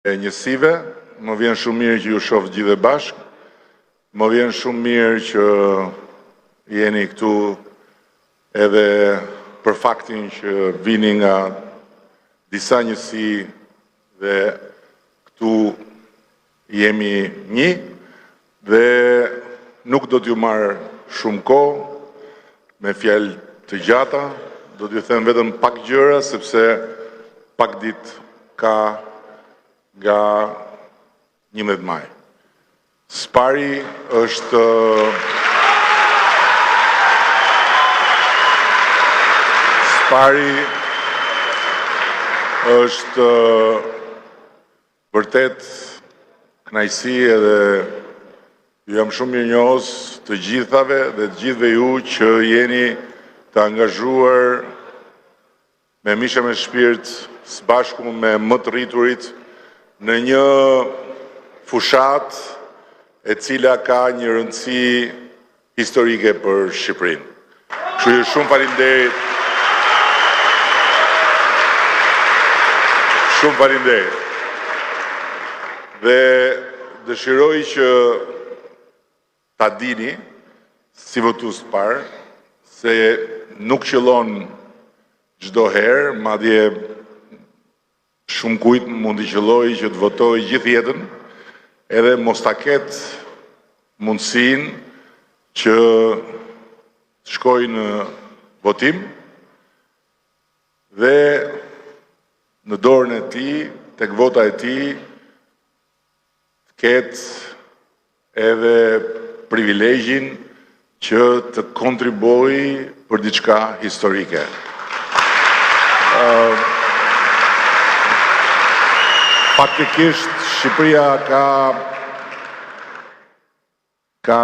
e njësive, më vjen shumë mirë që ju shoh gjithë bashkë, më vjen shumë mirë që jeni këtu edhe për faktin që vini nga disa njësi dhe këtu jemi një dhe nuk do t'ju marrë shumë kohë me fjalë të gjata, do t'ju them vetëm pak gjëra sepse pak ditë ka nga 11 maj. Spari është vërtet kënaqësi edhe ju jam shumë mirënjohës të gjithave dhe të gjithëve ju që jeni të angazhuar me mishe me shpirt së bashku me më të rriturit në një fushat e cila ka një rëndësi historike për Shqipërinë. Kështu që shumë faleminderit. Shumë faleminderit. Dhe dëshiroj që ta dini si votues të parë se nuk qëllon çdo herë, madje shumë kujt mund t'i qëlloj që të votoj gjithë jetën, edhe mos ta ketë mundësinë që të shkojë në votim dhe në dorën e tij, tek vota e tij, të ketë edhe privilegjin që të kontribuojë për diçka historike. Faktikisht, Shqipëria ka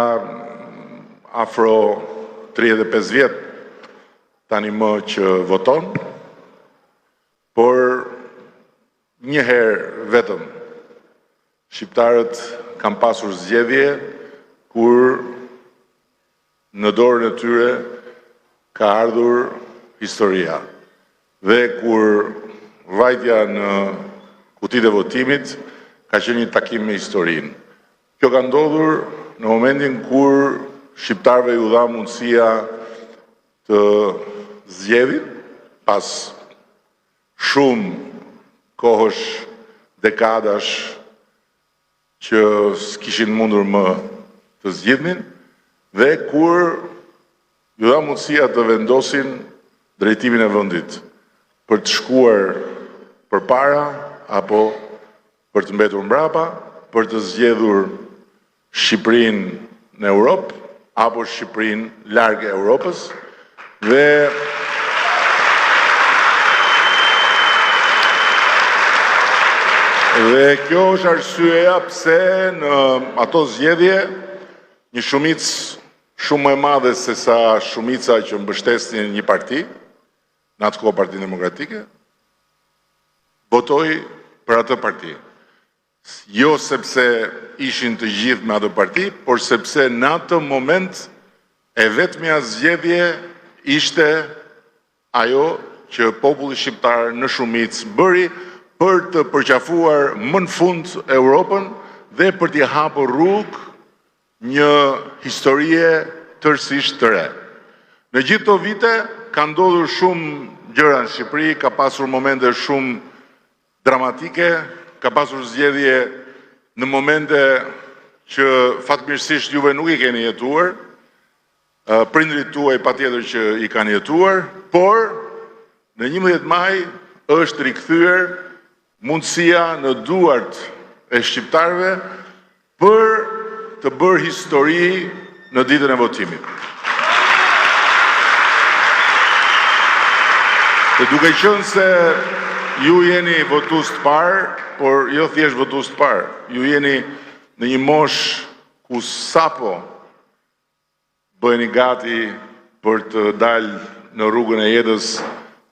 afro 35 vjet tani më që voton, por një herë vetëm shqiptarët kanë pasur zgjedhje kur në dorën e tyre ka ardhur historia dhe kur vajtja në kutitë e votimit ka qenë një takim me historinë. Kjo ka ndodhur në momentin kur shqiptarëve ju dha mundësia të zgjedhin pas shumë kohësh, dekadash që s'kishin mundur më të zgjidhnin dhe kur ju dha mundësia të vendosin drejtimin e vendit për të shkuar përpara apo për të mbetur mbrapa, për të zgjedhur Shqipërinë në Europë apo Shqipërinë larg Europës dhe kjo është arsyeja pse në ato zgjedhje një shumicë shumë më e madhe se sa shumica që mbështesnin një parti, në atë kohë Partinë Demokratike, votoi për atë parti. Jo sepse ishin të gjithë me atë parti, por sepse në atë moment e vetmja zgjedhje ishte ajo që populli shqiptar në shumicë bëri për të përqafuar më në fund Europën dhe për t'i hapur rrugë një historie tërësisht të re. Në gjithë këto vite ka ndodhur shumë gjëra në Shqipëri, ka pasur momente shumë dramatike, ka pasur zgjedhje në momente që fatmirësisht juve nuk i keni jetuar, prindrit tuaj patjetër që i kanë jetuar, por në 11 maj është rikthyer mundësia në duart e shqiptarëve për të bërë histori në ditën e votimit. Dhe duke qenë se ju jeni votues të parë, por jo thjesht votues të parë, ju jeni në një moshë ku sapo bëheni gati për të dalë në rrugën e jetës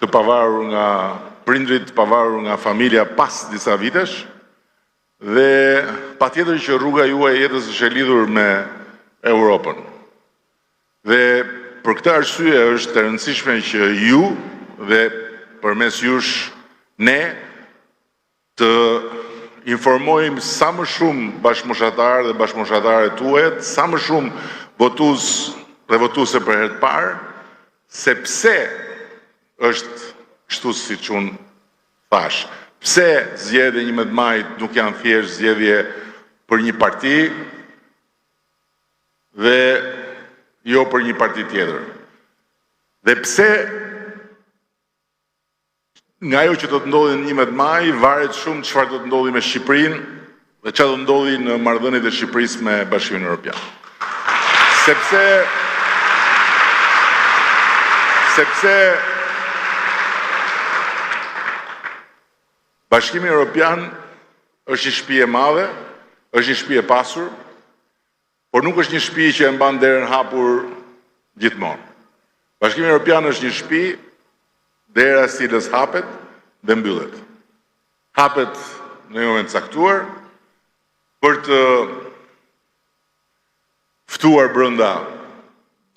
të pavarur nga prindrit, të pavarur nga familja pas disa vitesh, dhe patjetër që rruga juaj e jetës është e lidhur me Europën. Dhe për këtë arsye është e rëndësishme që ju dhe përmes jush ne të informojmë sa më shumë bashkëmoshatarë dhe bashkëmoshatare tuajet, sa më shumë votues dhe votuese për herë të parë, sepse është kështu siç unë thash. Pse zgjedhjet e 11 majit nuk janë thjesht zgjedhje për një parti dhe jo për një parti tjetër. Dhe pse nga ajo që do të ndodhi në 11 maj varet shumë çfarë do të ndodhi me Shqipërinë dhe çfarë do të ndodhi në marrëdhëniet e Shqipërisë me Bashkimin Evropian. Sepse Bashkimi Evropian është një shtëpi e madhe, është një shtëpi e pasur, por nuk është një shtëpi që e mban derën hapur gjithmonë. Bashkimi Evropian është një shtëpi dera e cilës hapet dhe mbyllet. Hapet në një moment caktuar për të ftuar brenda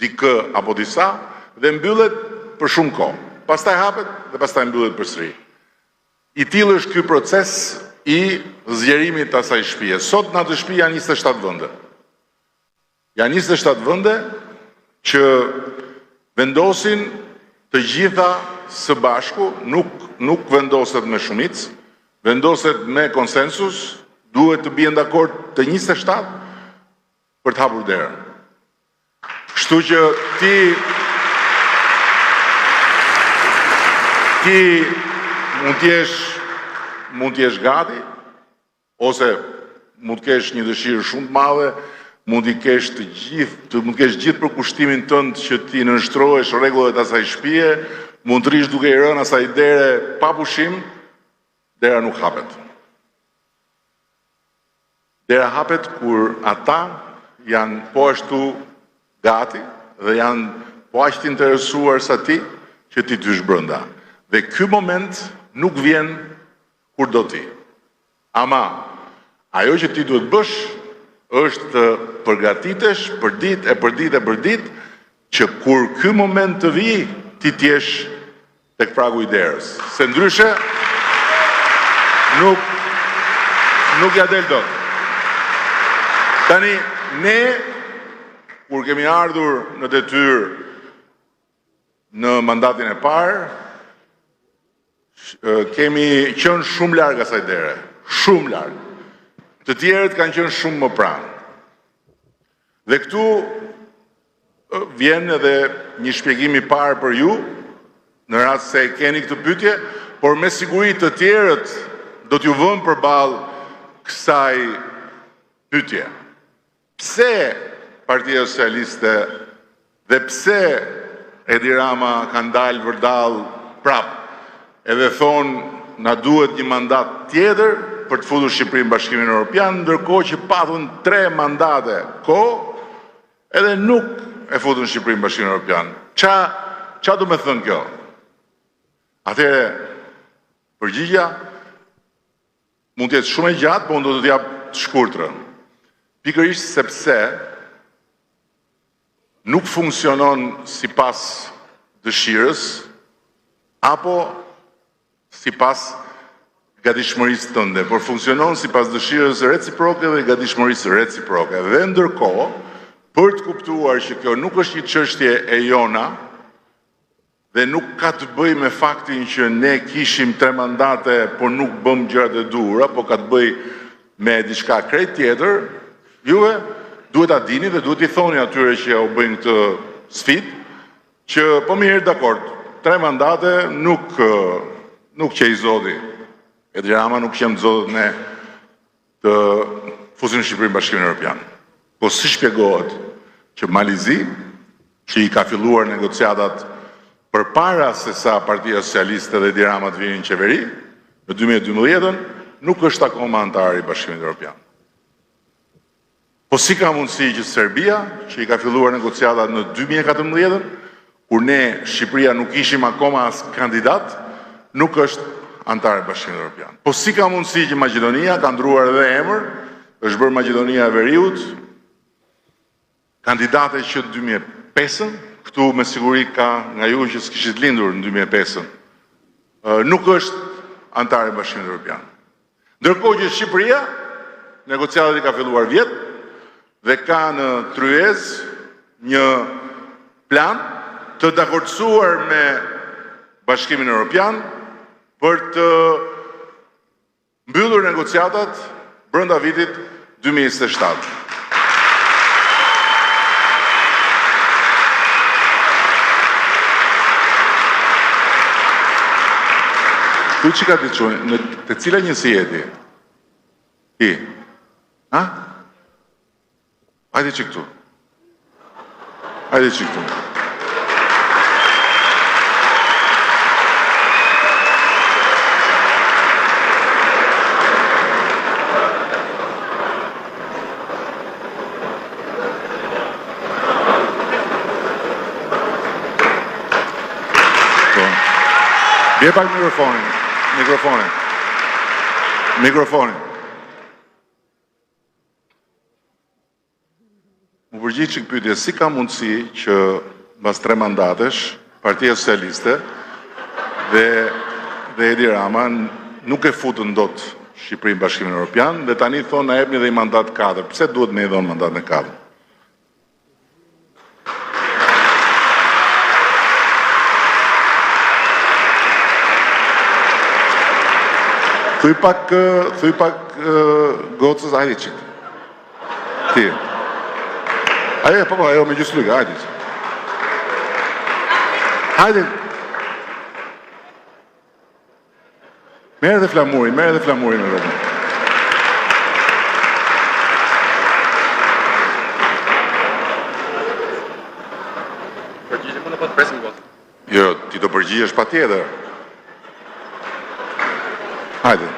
dikë apo disa dhe mbyllet për shumë kohë. Pastaj hapet dhe pastaj mbyllet përsëri. I tillë është ky proces i zgjerimit të asaj shtëpie. Sot në atë shtëpi janë 27 vende. Janë 27 vende që vendosin të gjitha së bashku, nuk vendoset me shumicë, vendoset me konsensus, duhet të bien dakord të 27 për të hapur derën. Kështu që ti mund t'jesh gati, ose mund t'kesh një dëshirë shumë të madhe, mund të kesh gjithë përkushtimin tënd që ti nënshtrohesh rregullat e asaj shtëpie, mund të rish duke i rënë asaj dere pa pushim, dera nuk hapet. Dera hapet kur ata janë po ashtu gati dhe janë po aq të interesuar sa ti që ti dysh brenda. Dhe ky moment nuk vjen kur do ti. Ama ajo që ti duhet bësh është të përgatitesh për ditë që kur ky moment të vijë, ti t'jesh tek pragu i derës. Se ndryshe nuk ja del dot. Tani ne kur kemi ardhur në detyrë në mandatin e parë, kemi qenë shumë larg asaj dere, shumë larg. Të tjerët kanë qenë shumë më pranë. Dhe këtu vjen edhe një shpjegim i parë për ju, në rast se keni këtë pyetje, por me siguri të tjerët do t'ju vënë përballë kësaj pyetje. Pse Partia Socialiste dhe pse Edi Rama kanë dalë vërdall prap, edhe thonë na duhet një mandat tjetër për të futur Shqipërinë në Bashkimin Evropian, ndërkohë që patën 3 mandate kohë, edhe nuk e futën Shqipërinë në Bashkimin Evropian. Qa do me thënë kjo? Atëherë, përgjigja mund të jetë shumë e gjatë, por unë do të jap të shkurtër. Pikërisht sepse nuk funksionon sipas dëshirës apo sipas gatishmërisë tënde, por funksionon sipas dëshirës reciproke dhe gatishmërisë reciproke. Dhe ndërkohë, për të kuptuar që kjo nuk është një çështje e jona dhe nuk ka të bëjë me faktin që ne kishim 3 mandate, por nuk bëm gjërat e duhura, po ka të bëjë me diçka krejt tjetër, juve duhet ta dini dhe duhet i thoni atyre që u bëjnë këtë sfidë, që po mirë, dakord, 3 mandate nuk qej zoti. Edi Rama nuk qem zotit ne të fusim Shqipërinë në Bashkimin Evropian. Po si shpjegohet që Malizi, që i ka filluar negociatat përpara se sa Partia Socialiste dhe Edi Rama të vinë në qeveri, në 2012, nuk është akoma antar i Bashkimit Evropian. Po si ka mundësi që Serbia, që i ka filluar negociatat në 2014, kur ne Shqipëria nuk ishim akoma as kandidat, nuk është antar i Bashkimit Evropian. Po si ka mundësi që Maqedonia ka ndruar edhe emër, është bërë Maqedonia e Veriut, kandidate që 2005, këtu me siguri ka nga ju që s'kishit lindur në 2005, nuk është antar i Bashkimit Evropian. Ndërkohë që Shqipëria, negociatat i ka filluar vjet dhe ka në tryez një plan të dakordsuar me Bashkimin Evropian për të mbyllur negociatat brenda vitit 2027. Tu që ka të qënë, në të cila njësi jeti? Ti? Ha? Hajde që këtu. Hajde që këtu. Bje pak mikrofonin. Mikrofonin. Më përgjigj që pyetje, si ka mundësi që mbas 3 mandatesh, Partia Socialiste dhe Edi Rama nuk e futën dot Shqipërinë Bashkimin Evropian dhe tani thonë na jepni dhe i mandat 4. Pse duhet me i dhonë mandat në 4? Thuj pak gocës, hajde qikë. Ti. Ajo me gjusë lykë, hajde qikë. Hajde. Merë dhe flamurin me rëdhën. Përgjigje më në pas presin gocë. Jo, ti do përgjigjesh pa tjetër. Hajde.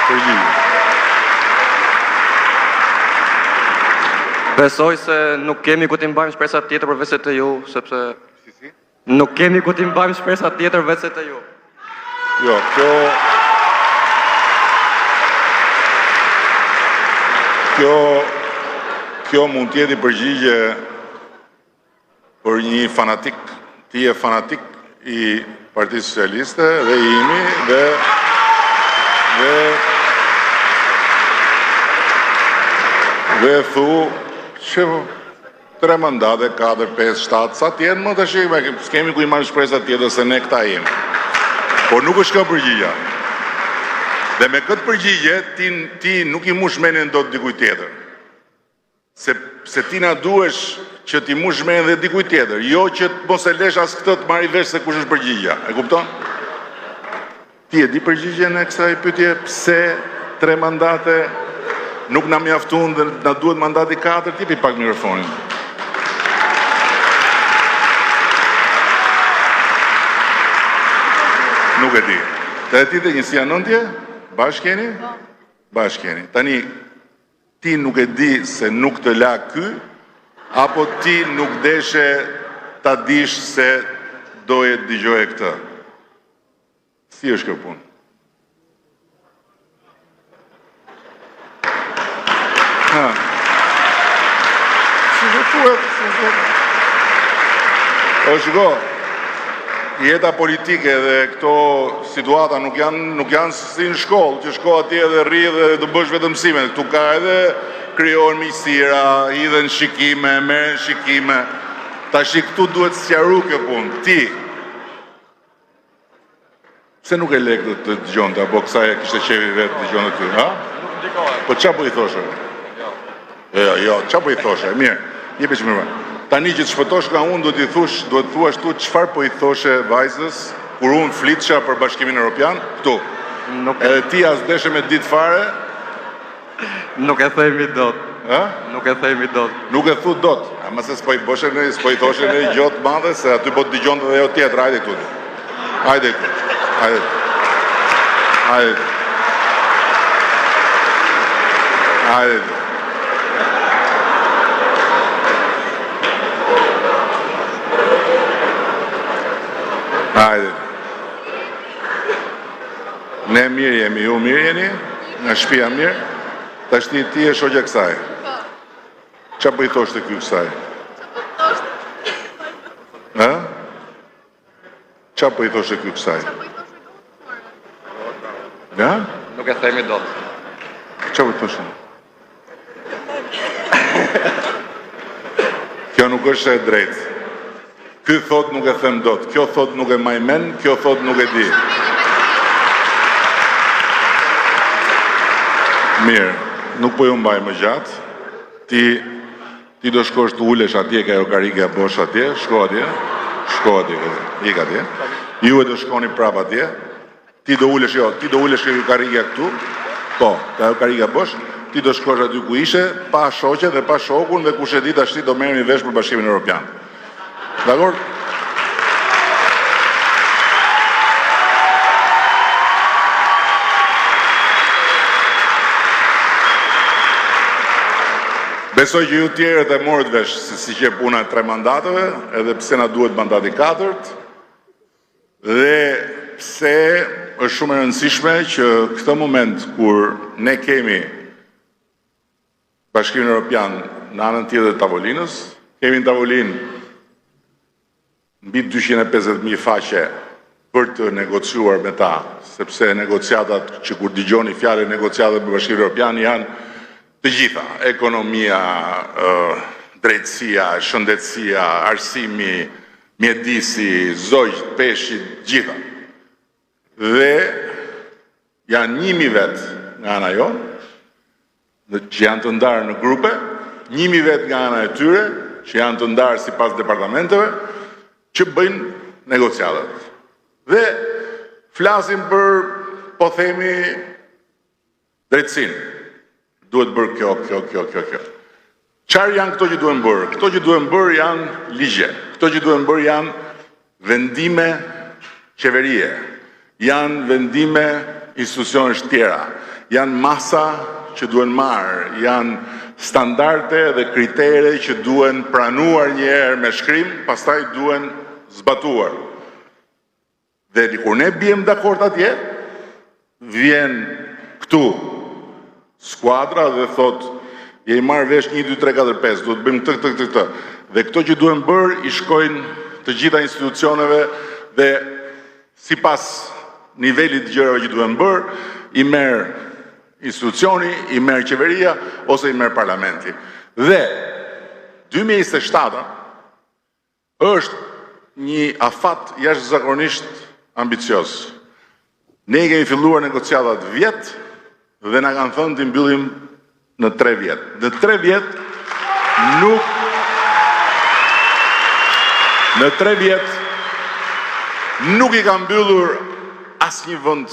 Përgjigje. Besoj se nuk kemi ku t'i mbajmë shpresat tjetër për vetë të ju, sepse nuk kemi ku t'i mbajmë shpresat tjetër vetë të ju. Jo, kjo mund t'jeti përgjigje për një fanatik, ti e fanatik i Partisë Socialiste dhe i imi dhe thu që 3 mandate, 4, 5, 7, sa t'jenë më të shikme, s'kemi ku i marrë shpresat tjetër se ne këta jemi. Por nuk është ka përgjigja. Dhe me këtë përgjigje, ti nuk i mush menin do të dikuj tjetër. Se ti na duesh që ti mush menin dhe dikuj tjetër, jo që mos e lesh as këtë të marri vesh se kush është përgjigja. E kupton? Ti e di përgjigjen e kësaj pyetje, pse 3 mandate nuk na mjaftun dhe na duhet mandati 4, tipi pak mikrofonin. Nuk e di. Të e ti dhe njësia nëndje? Bashkë jeni? Bashkë jeni. Tani, ti nuk e di se nuk të la ky, apo ti nuk deshe ta dish se doje të dëgjoje këtë? Si është kjo punë? O shiko, jeta politike dhe këto situata nuk janë si në shkollë, që shko atje dhe rri dhe të bësh vetëm mësime. Tu ka edhe krijohen miqësira, hidhen shikime, merren shikime. Tash këtu duhet sqaru kjo punë. Ti pse nuk e le këtë të dëgjonte, apo kësaj e kishte qefi vetë dëgjonte ty, ha? Nuk ndikohet. Po çfarë po i thoshe? Jo, çfarë po i thoshe? Mirë, jepi që më. Tani që të shpëtosh nga unë, duhet thuash tu çfarë po i thoshe vajzës kur unë flitsha për Bashkimin Evropian, këtu. Edhe ti as deshe me ditë fare? Nuk e themi dot. Ha? Nuk e themi dot. Nuk e thu dot. Ama se s'po i thoshe në gjotë madhe, se aty po të dëgjonte dhe jo tjetër, hajde këtu. Hajde këtu. Hajde. Hajde. Hajde. Hajde. Ne mirë jemi, ju mirë jeni, nga shtëpia mirë, tash ti e shoqja kësaj. Qa po i thoshte ky kësaj? Ha? Qa po i thoshe ky kësaj? Ja? Nuk e themi dot. Qa po i thoshe? Kjo nuk është e drejtë. Ky thot nuk e them dot, kjo thot nuk e maj men, kjo thot nuk e di. Mirë, nuk po ju mbaj më gjatë. Ti do shkosh të ulesh atje, ka jo karike bosh atje, shko atje, ik atje. Ju e do shkoni prap atje. Ti do ulesh kjo karike këtu. Po, ka jo karike bosh. Ti do shkosh aty ku ishe, pa shoqe dhe pa shokun, dhe kush e di tash ti do merrni vesh për Bashkimin Evropian. Dakor? Besoj që ju tjerët e morët vesh se si që puna 3 mandateve, edhe pse na duhet mandati 4, dhe pse është shumë e rëndësishme që këtë moment kur ne kemi Bashkimin Evropian në anën tjetër të tavolinës, kemi në tavolinë mbi 250.000 faqe për të negociuar me ta, sepse negociatat që kur dëgjoni fjalën negociatat me Bashkimin Evropian janë të gjitha, ekonomia, drejtësia, shëndetësia, arsimi, mjedisi, zogj, peshqit, gjitha. Dhe janë 1.000 vetë nga ana jonë, që janë të ndarë në grupe, 1.000 vetë nga ana e tyre, që janë të ndarë si pas departamenteve, që bëjnë negociatat. Dhe flasim për, po themi, drejtësinë. Duhet bërë kjo. Qarë janë këto që duhen bërë? Këto që duhen bërë janë ligje. Këto që duhen bërë janë vendime qeverie. Janë vendime institucionesh tjera. Janë masa që duhen marë. Janë standarde dhe kritere që duhen pranuar njëherë me shkrim, pastaj duhen zbatuar. Dhe kur ne bjem dakord atje, vjen këtu skuadra dhe thot, je i marrë vesh 1, 2, 3, 4, 5, duhet bëjmë këtë. Dhe këto që duhen bërë, i shkojnë të gjitha institucioneve dhe si pas nivelit gjërave që duhen bërë, i merë institucioni, i merë qeveria, ose i merë parlamenti. Dhe 2027 është një afat jashtëzakonisht ambicios. Ne kemi filluar negociatat vjetë, dhe na kanë thënë të mbyllim në 3 vjetë. Në 3 vjetë nuk i ka mbyllur asnjë vend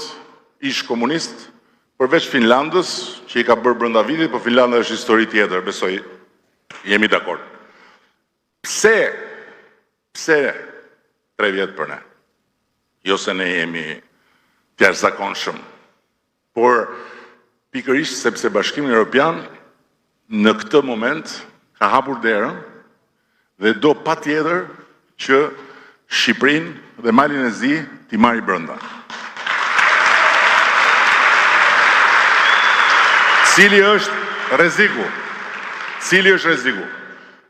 ish komunist, përveç Finlandës, që i ka bërë brenda vitit, po Finlanda është histori tjetër, besoj jemi dakord. Pse 3 vjetë për ne? Jo se ne jemi të jashtëzakonshëm, por pikërisht sepse Bashkimi Evropian në këtë moment ka hapur derën dhe do patjetër që Shqipërinë dhe Malin e Zi t'i marrë brenda. Cili është rreziku?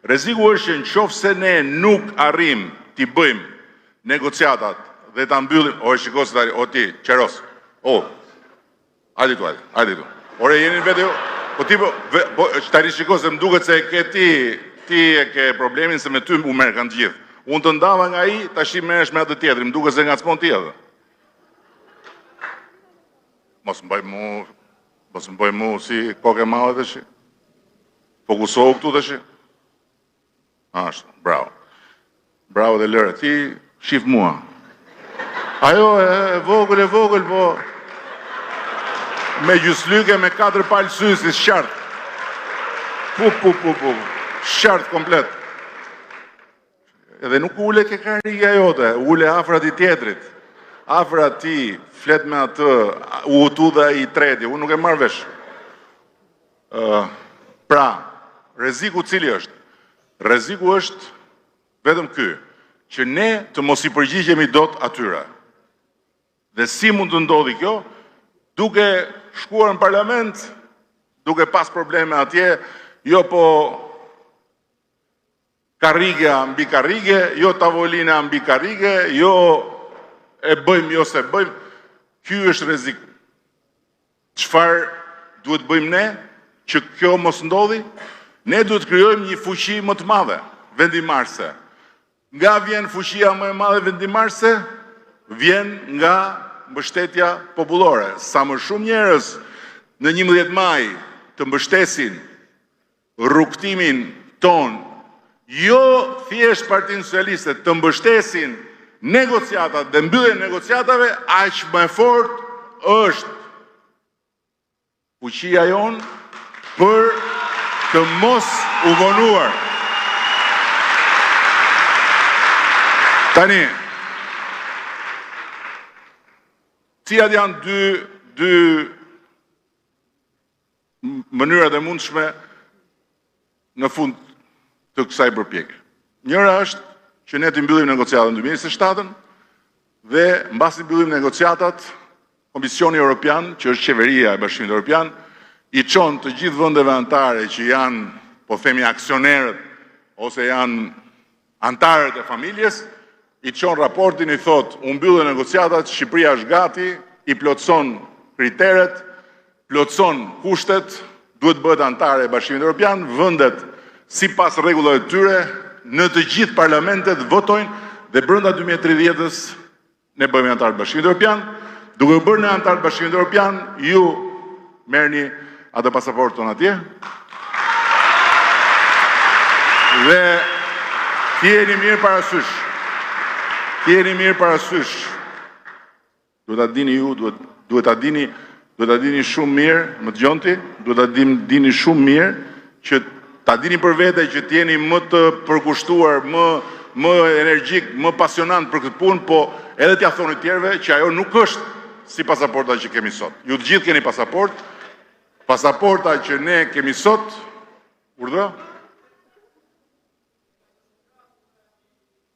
Rreziku është që nëse ne nuk arrim t'i bëjmë negociatat dhe ta mbyllim, shiko se tani, ti, qeros. Hajde tu. Ore, jeni në vetë ju? Po ti, tani shiko se më duket se ti e ke problemin se me ty u merë kanë gjithë. Unë të ndava nga i, ta shi meresh me atë tjetëri, më duket se nga cmon tjetër. Mos më bëj mu si koke mave të shi. Fokusohu këtu të shi. Ashtë, bravo. Bravo dhe lërë, ti shif mua. Ajo, e vogël, po... Me gjyslyke, me 4 palë sysi, shartë. Shartë komplet. Edhe nuk ule ke karika jote, ule afrat i tjetrit. Afrat ti, flet me atë, u tu dhe i treti, unë nuk e marrë vesh. Pra, rreziku cili është? Rreziku është vetëm ky, që ne të mos i përgjigjemi dot atyre. Dhe si mund të ndodhi kjo? Duke shkuar në parlament, duke pas probleme atje, jo po karrige mbi karrige, jo tavolina mbi karrige, jo e bëjmë, jo se bëjmë. Ky është rrezik. Çfarë duhet bëjmë ne që kjo mos ndodhi? Ne duhet krijojmë një fuqi më të madhe vendimarrëse. Nga vjen fuqia më e madhe vendimarrëse? Vjen nga mbështetja popullore. Sa më shumë njerëz në 11 maj të mbështesin rrugtimin ton, jo thjesht Partinë Socialiste, të mbështesin negociatat dhe mbylljen e negociatave, aq më e fortë është fuqia jon për të mos u vonuar. Tani, cilat janë dy mënyrat e mundshme në fund të kësaj përpjekje. Njëra është që ne të mbyllim negociatën në 2027 dhe mbasi mbyllim negociatat, Komisioni Evropian, që është qeveria e Bashkimit Evropian, i çon të gjithë vendeve anëtare që janë, po themi, aksionerët ose janë anëtarët e familjes, i çon raportin, i thot, u mbyllën negociatat, Shqipëria është gati, i plotson kriteret, plotson kushtet, duhet bëhet anëtare e Bashkimit Evropian, vendet sipas rregullave të tyre në të gjithë parlamentet votojnë dhe brenda 2030-s ne bëhemi anëtar të Bashkimit Evropian. Duke u bërë në anëtar të Bashkimit Evropian, ju merrni atë pasaportën atje. Dhe t'jeni mirë parasysh. T'jeni mirë parasysh. Duhet ta dini ju, duhet ta dini shumë mirë, më dëgjoni, duhet ta dini shumë mirë që ta dini për vete që t'jeni më të përkushtuar, më energjik, më pasionant për këtë punë, po edhe t'ja thoni tjerëve që ajo nuk është si pasaporta që kemi sot. Ju të gjithë keni pasaport. Pasaporta që ne kemi sot, urdhë?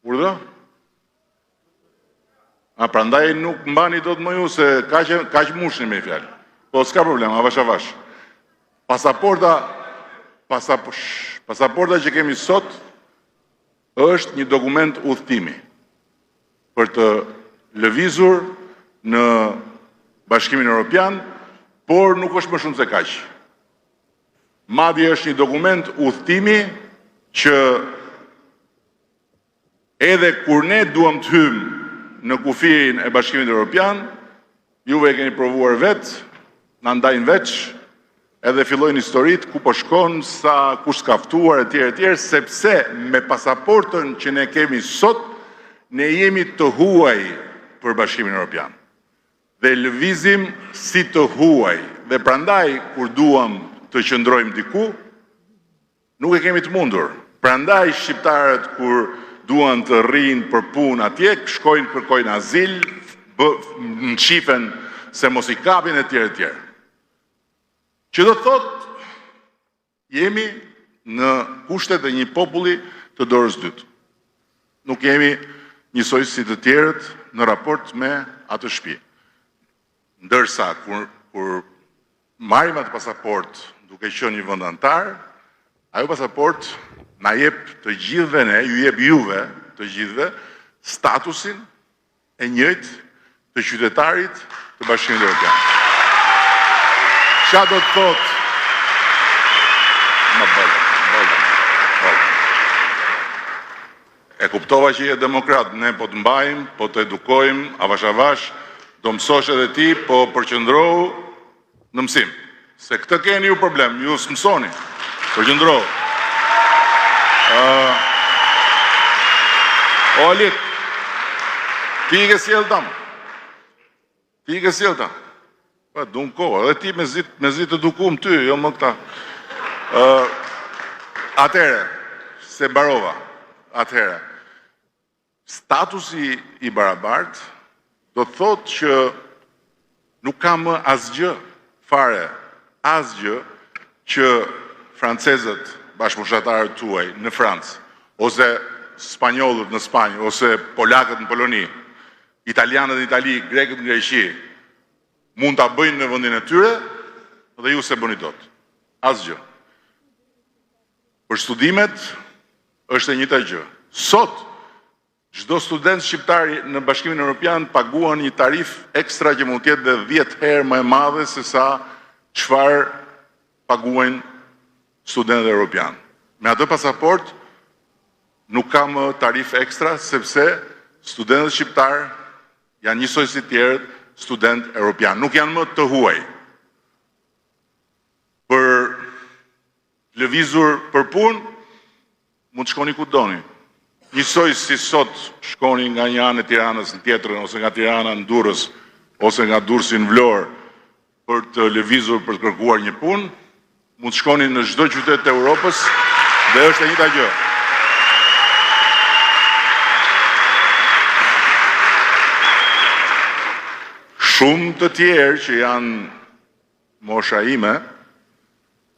Urdhë? Prandaj nuk mbani dot më ju se kaq mushni me fjalë. Po s'ka problem, avash avash. Pasaporta që kemi sot është një dokument udhëtimi për të lëvizur në Bashkimin Evropian, por nuk është më shumë se kaq. Madje është një dokument udhëtimi që edhe kur ne duam të hymë në kufirin e Bashkimit Evropian, juve e keni provuar vetë, na ndajnë veç, edhe fillojnë historitë ku po shkon, sa kush ka ftuar etj, sepse me pasaportën që ne kemi sot, ne jemi të huaj për Bashkimin Evropian. Dhe lëvizim si të huaj. Dhe prandaj, kur duam të qëndrojmë diku, nuk e kemi të mundur. Prandaj, shqiptarët, kur duan të rrinë për punë atje, shkojnë kërkojnë azil, në qifen se mos i kapin etj. Që do të thotë, jemi në kushtet e një populli të dorës dytë. Nuk jemi njësoj si të tjerët në raport me atë shtëpi. Ndërsa, kur marrim atë pasaport duke qenë një vend anëtar, ajo pasaport na jep të gjithëve ne, ju jep juve të gjithëve, statusin e njëjtë të qytetarit të Bashkimit Evropian. Çfarë do të thotë? E kuptova që je demokrat, ne po të mbajmë, po të edukojmë, avash avash, do mësosh edhe ti, po përqëndrohu në mësim. Se këtë keni ju problem, ju së mësoni, përqëndrohu. O Alit, ti i ke sjellë tam. Ti i ke sjellë tam. Pa, du në kohë, edhe ti me zit të dukum ty, jo më këta. Atere, se barova, atere, statusi i barabartë do të thotë që nuk ka më asgjë fare, asgjë që francezët bashkëpunëtarët tuaj në Francë, ose spanjollët në Spanjë, ose polakët në Poloni, italianët në Itali, grekët në Greqi, mund ta bëjnë në vendin e tyre dhe ju se bëni dot. Asgjë. Për studimet është e njëjta gjë. Sot çdo student shqiptar në Bashkimin Evropian paguan një tarif ekstra që mund të jetë dhe 10 herë më e madhe se sa çfarë paguajnë studentët evropian. Me atë pasaport nuk ka më tarif ekstra sepse studentët shqiptar janë njësoj si tjerët student evropian. Nuk janë më të huaj. Për lëvizur për punë, mund të shkoni ku doni. Njësoj si sot shkoni nga një anë e Tiranës në tjetrën, ose nga Tirana në Durrës, ose nga Durrësi në Vlorë, për të lëvizur për të kërkuar një punë, mund të shkoni në çdo qytet të Europës dhe është e njëjta gjë. Shumë të tjerë që janë mosha ime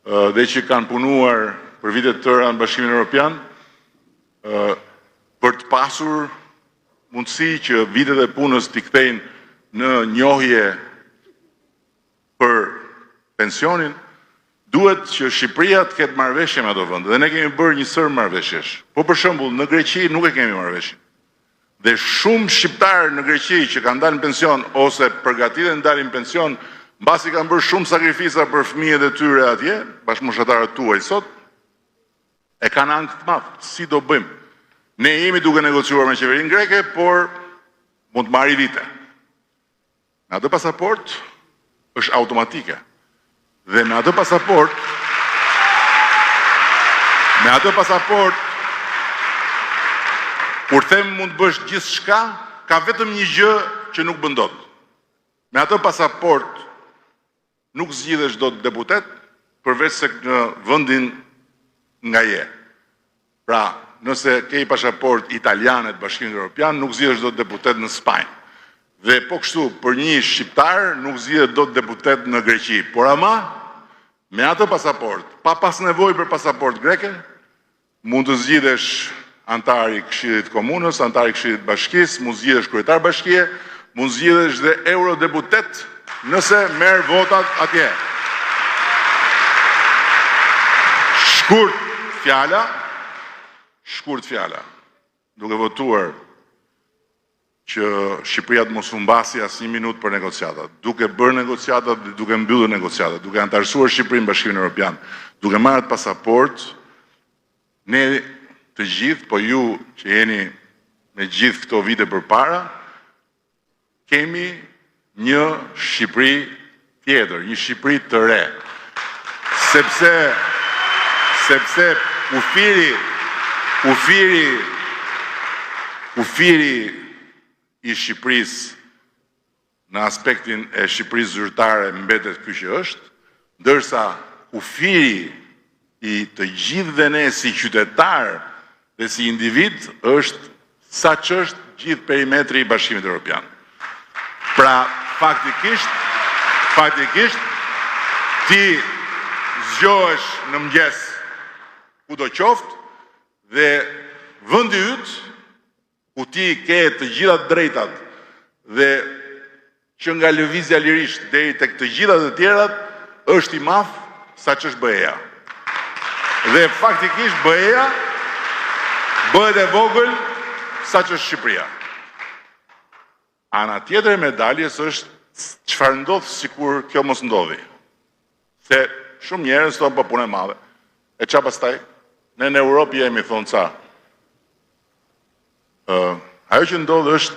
dhe që kanë punuar për vite të tëra në Bashkimin Evropian, për të pasur mundësi që vitet e punës t'i kthejnë në njohje për pensionin, duhet që Shqipëria të ketë marrëveshje me ato vende. Dhe ne kemi bërë një sër marrëveshjesh. Po për shembull, në Greqi nuk e kemi marrëveshjen. Dhe shumë shqiptarë në Greqi që kanë dalë në pension ose përgatiten të dalin në pension, mbasi kanë bërë shumë sakrifisa për fëmijët e tyre atje, bashkëmoshatarët tuaj sot, e kanë ankth të madh. Si do bëjmë? Ne jemi duke negociuar me qeverinë greke, por mund të marrë vite. Me atë pasaport është automatike. Dhe me atë pasaport, kur them mund të bësh gjithçka, ka vetëm një gjë që nuk bën dot. Me atë pasaport nuk zgjidhesh dot deputet, përveç se në vendin nga je. Pra, nëse ke pasaport italiane të Bashkimit Evropian, nuk zgjidhesh dot deputet në Spanjë. Dhe po kështu, për një shqiptar nuk zgjidhet dot deputet në Greqi. Por ama, me atë pasaport, pa pas nevojë për pasaport greke, mund të zgjidhesh antar i Këshillit Komunës, antar i Këshillit Bashkisë, mund zgjidhesh kryetar bashkie, mund zgjidhesh dhe eurodeputet nëse merr votat atje. Shkurt fjala, duke votuar që Shqipëria të mos humbasë asnjë minutë për negociatat, duke bërë negociatat dhe duke mbyllur negociatat, duke antarësuar Shqipërinë në Bashkimin Evropian, duke marrë atë pasaport, ne të gjithë, po ju që jeni me gjithë këto vite përpara, kemi një Shqipëri tjetër, një Shqipëri të re. Sepse ufiri i Shqipërisë në aspektin e Shqipërisë zyrtare mbetet ky që është, ndërsa ufiri i të gjithëve ne si qytetar dhe si individ është sa ç'është gjithë perimetri i Bashkimit Evropian. Pra, faktikisht ti zgjohesh në mëngjes kudo qoftë dhe vendi yt ku ti ke të gjitha drejtat dhe që nga lëvizja lirisht deri tek të gjitha të tjerat është i madh sa ç'është BE-ja. Dhe faktikisht BE-ja bëhet e vogël sa ç'është Shqipëria. Ana tjetër e medaljes është çfarë ndodh sikur kjo mos ndodhi. Se shumë njerëz thonë po punë e madhe. E çfarë pastaj? Ne në Europë jemi thonë ca. Ajo që ndodh është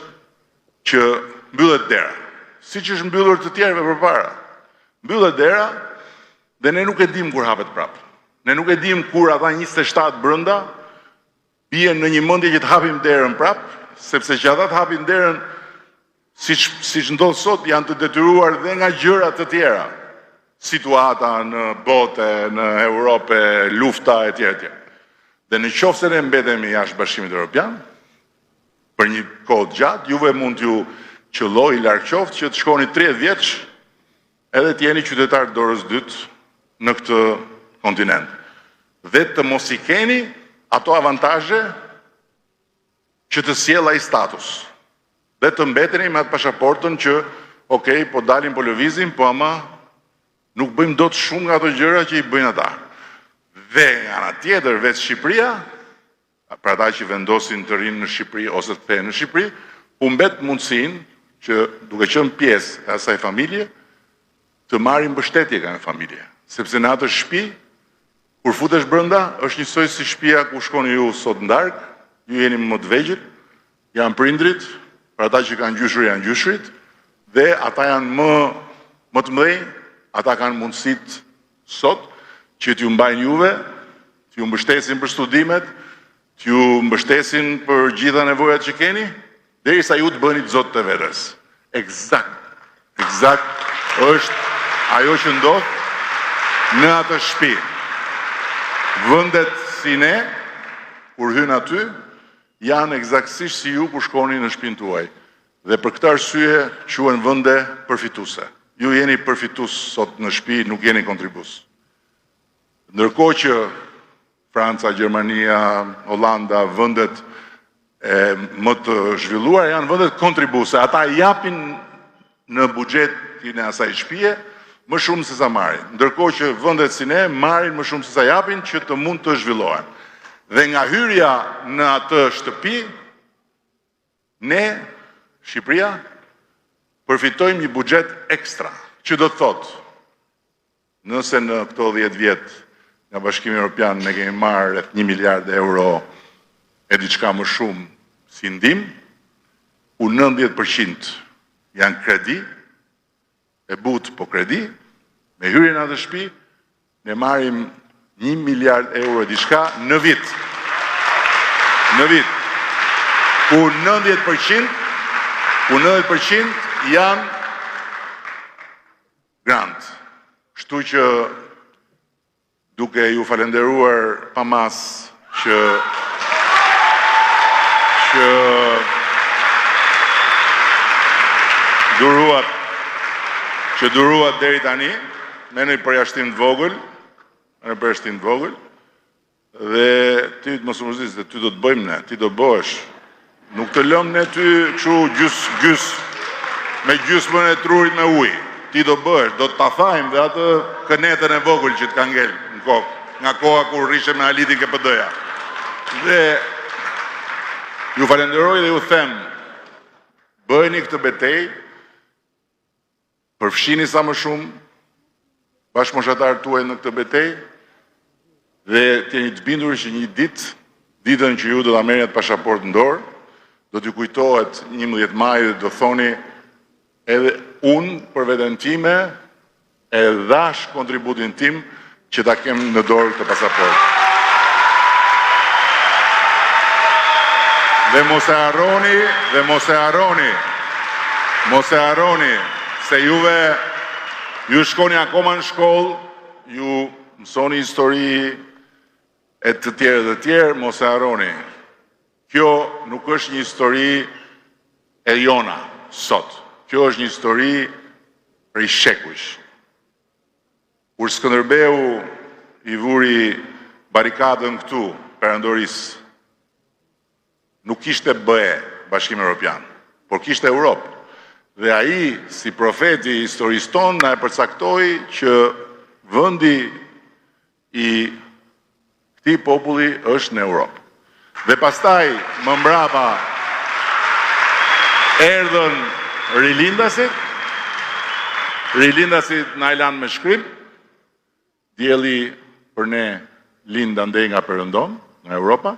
që mbyllet dera. Siç është mbyllur të tjerëve përpara. Mbyllet dera dhe ne nuk e dim kur hapet prapë. Ne nuk e dim kur ata 27 brenda bien në një mendje që të hapim derën prapë, sepse që ata të hapin derën siç ndodh sot janë të detyruar dhe nga gjëra të tjera. Situata në botë, në Europë, lufta etj. etj. Dhe në qoftë se ne mbetemi jashtë Bashkimit Evropian, për një kohë gjatë, juve mund t'ju qëlloj larg qoftë që të shkoni 30 vjeç edhe të jeni qytetar dorës dytë në këtë kontinent. Dhe të mos i keni ato avantazhe që të sjell ai status. Dhe të mbeteni me atë pasaportën që, okay, po dalim po lëvizim, po ama nuk bëjmë dot shumë nga ato gjëra që i bëjnë ata. Dhe nga ana tjetër vetë Shqipëria për ata që vendosin të rinë në Shqipëri ose të kthehen në Shqipëri, u mbet mundësinë që duke qenë pjesë e asaj familje, të marrin mbështetje nga familje. Sepse në atë shtëpi, kur futesh brenda, është njësoj si shtëpia ku shkoni ju sot ndark, ju jeni më të vegjël, janë prindrit, për ata që kanë gjyshur janë gjyshrit, dhe ata janë më të mëdhenj, ata kanë mundësit sot që t'ju mbajnë juve, t'ju mbështesin për studimet, t'ju mbështesin për gjitha nevojat që keni, derisa ju të bëni të zotë të vetes. Eksakt është ajo që ndodh në atë shtëpi. Vendet si ne, kur hyn aty, janë eksaktësisht si ju kur shkoni në shtëpinë tuaj. Dhe për këtë arsye quhen vende përfituese. Ju jeni përfitues sot në shtëpi, nuk jeni kontribues. Ndërkohë që Franca, Gjermania, Hollanda, vendet më të zhvilluar janë vendet kontribuese. Ata japin në buxhetin e asaj shtëpie më shumë se sa marrin. Ndërkohë që vendet si ne marrin më shumë se sa japin që të mund të zhvillohen. Dhe nga hyrja në atë shtëpi, ne, Shqipëria, përfitojmë një buxhet ekstra, që do të thotë, nëse në këto 10 vjet nga Bashkimi Evropian ne kemi marrë rreth 1 miliard euro e diçka më shumë si ndihmë, ku 90% janë kredi, e but po kredi, me hyrjen në atë shtëpi, ne marrim 1 miliard euro e diçka në vit. Në vit. Ku 90% janë grant. Kështu që duke ju falenderuar pa mas që duruat deri tani, me në përjashtim të vogël, dhe ty të mos mërzis, dhe ty do të bëjmë ne, ti do bësh. Nuk të lëm ne ty kështu me gjysmën e trurit me ujë. Ti do bësh, do të ta thajmë dhe atë kënetën e vogël që të ka ngel në kokë, nga koha kur rrishe me Alitin KPD-ja. Dhe ju falenderoj dhe ju them, bëjni këtë betejë, përfshini sa më shumë bashkëmoshatarët tuaj në këtë betejë dhe t'jeni të bindur që një ditën që ju do ta merrni atë pasaportë në dorë, do t'ju kujtohet 11 maj, do thoni edhe unë për veten time e dhash kontributin tim që ta kem në dorë këtë pasaportë. Dhe mos e harroni se ju shkoni akoma në shkollë, ju mësoni histori e të tjerë, mos e harroni. Kjo nuk është një histori e jona sot. Kjo është një histori prej shekujsh. Kur Skënderbeu i vuri barikadën këtu, perandorisë, nuk kishte BE, Bashkimi Evropian, por kishte Europë. Dhe ai, si profeti i historisë tonë, na e përcaktoi që vendi i këtij populli është në Europë. Dhe pastaj më mbrapa erdhën rilindasit na e lanë me shkrim, dielli për ne lind andej nga Perëndon, nga Europa.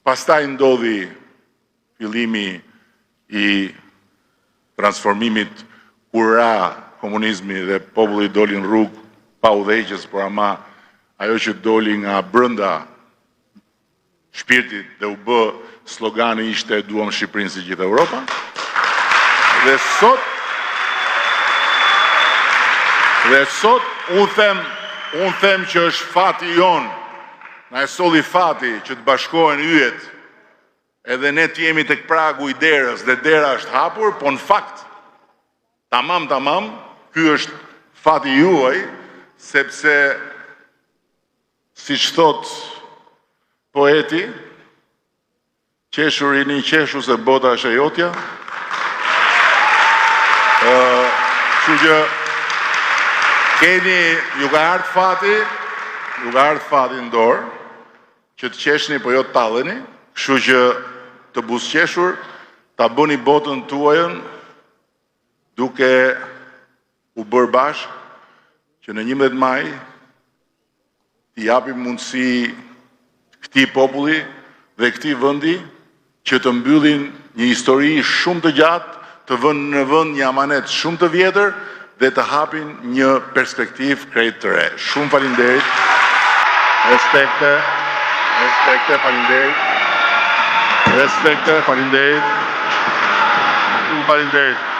Pastaj ndodhi fillimi i transformimit kur ra komunizmi dhe populli doli në rrugë pa udhëheqës, por ama ajo që doli nga brenda shpirtit dhe u bë slogani ishte duam Shqipërinë si gjithë Europa. Dhe sot unë them që është fati jon, na e solli fati që të bashkohen yjet, edhe ne të jemi tek pragu i derës dhe dera është hapur, po në fakt, tamam, ky është fati juaj, sepse, siç thot poeti, qeshur i një qeshu se bota është e jotja, kështu që keni, ju ka ardhur fati në dorë, që të qeshni po jo të talleni, Kështu që të buzëqeshur, ta bëni botën tuajën duke u bërë bashkë që në 11 maj t'i japim mundësi këtij populli dhe këtij vendi që të mbyllin një histori shumë të gjatë, të vënë në vend një amanet shumë të vjetër dhe të hapin një perspektivë krejt të re. Shumë faleminderit. Respekte, faleminderit. Respekte, faleminderit. Shumë faleminderit.